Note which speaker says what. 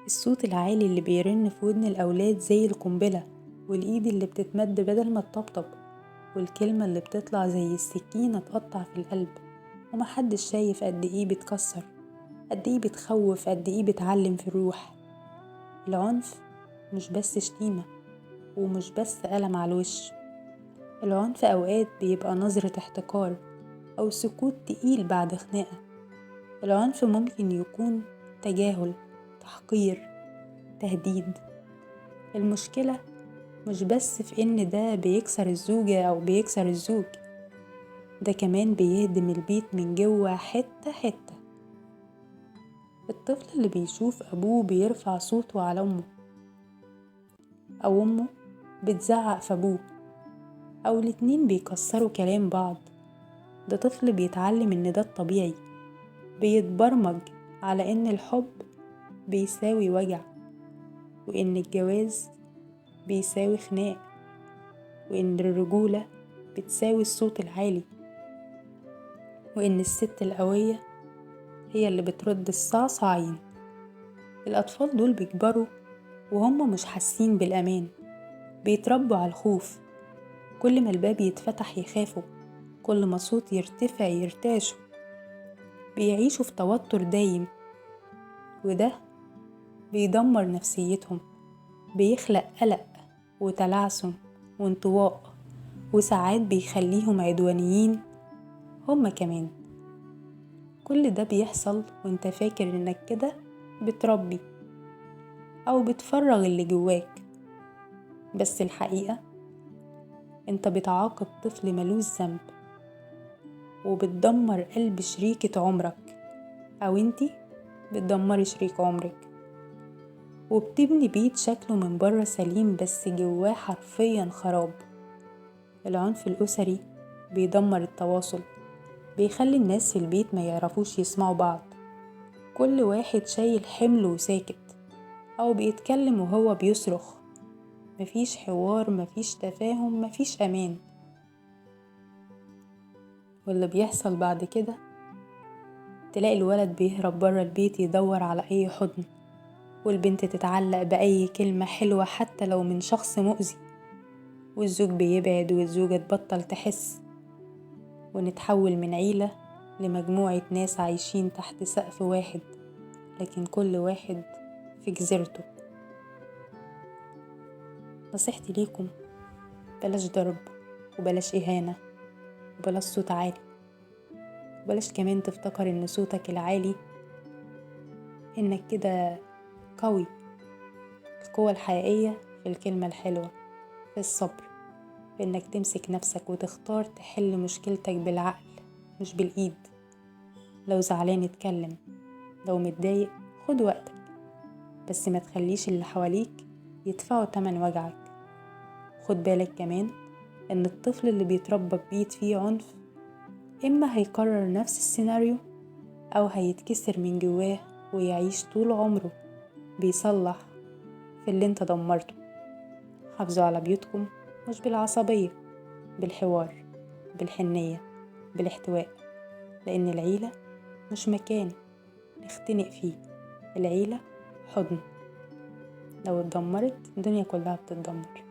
Speaker 1: الصوت العالي اللي بيرن في ودن الأولاد زي القنبلة، والإيد اللي بتتمد بدل ما تطبطب، والكلمة اللي بتطلع زي السكينة تقطع في القلب، ومحدش شايف قد ايه بتكسر، قد ايه بتخوف، قد ايه بتعلم في الروح. العنف مش بس شتيمة، ومش بس قلم على الوش. العنف أوقات بيبقى نظرة احتقار أو سكوت تقيل بعد خناقة. العنف ممكن يكون تجاهل، تحقير، تهديد. المشكلة مش بس في إن ده بيكسر الزوجة أو بيكسر الزوج، ده كمان بيهدم البيت من جوه حتة حتة. الطفل اللي بيشوف أبوه بيرفع صوته على أمه، أو أمه بتزعق في أبوه، أو الاتنين بيكسروا كلام بعض، ده طفل بيتعلم إن ده الطبيعي، بيتبرمج على إن الحب بيساوي وجع، وإن الجواز بيساوي خناق، وإن الرجولة بتساوي الصوت العالي، وإن الست القوية هي اللي بترد الصعصعين. الأطفال دول بيكبروا وهم مش حاسين بالأمان، بيتربوا على الخوف. كل ما الباب يتفتح يخافوا، كل ما صوت يرتفع يرتعشوا، بيعيشوا في توتر دايم، وده بيدمر نفسيتهم، بيخلق قلق وتلعثم وانطواء، وساعات بيخليهم عدوانيين هما كمان. كل ده بيحصل وانت فاكر انك كده بتربي او بتفرغ اللي جواك، بس الحقيقة انت بتعاقب طفل ملوش ذنب، وبتدمر قلب شريكة عمرك، او انتي بتدمري شريك عمرك، وبتبني بيت شكله من بره سليم بس جواه حرفيا خراب. العنف الأسري بيدمر التواصل، بيخلي الناس في البيت ما يعرفوش يسمعوا بعض، كل واحد شايل حمله وساكت، أو بيتكلم وهو بيصرخ. مفيش حوار، مفيش تفاهم، مفيش أمان. واللي بيحصل بعد كده تلاقي الولد بيهرب برا البيت يدور على أي حضن، والبنت تتعلق بأي كلمة حلوة حتى لو من شخص مؤذي، والزوج بيبعد والزوجة تبطل تحس، ونتحول من عيلة لمجموعة ناس عايشين تحت سقف واحد، لكن كل واحد في جزيرته. نصيحتي ليكم، بلاش ضرب، وبلاش إهانة، وبلاش صوت عالي، وبلاش كمان تفتكر إن صوتك العالي إنك كده قوي. القوة الحقيقية في الكلمة الحلوة، في الصبر، في إنك تمسك نفسك وتختار تحل مشكلتك بالعقل مش بالإيد. لو زعلان اتكلم، لو متضايق خد وقتك، بس ما تخليش اللي حواليك يدفعوا تمن وجعك. خد بالك كمان إن الطفل اللي بيتربى ببيت فيه عنف إما هيكرر نفس السيناريو، أو هيتكسر من جواه ويعيش طول عمره بيصلح في اللي انت دمرته. حافظوا على بيوتكم مش بالعصبية، بالحوار، بالحنية، بالاحتواء، لأن العيلة مش مكان نختنق فيه، العيلة حضن، لو اتدمرت الدنيا كلها بتتدمر.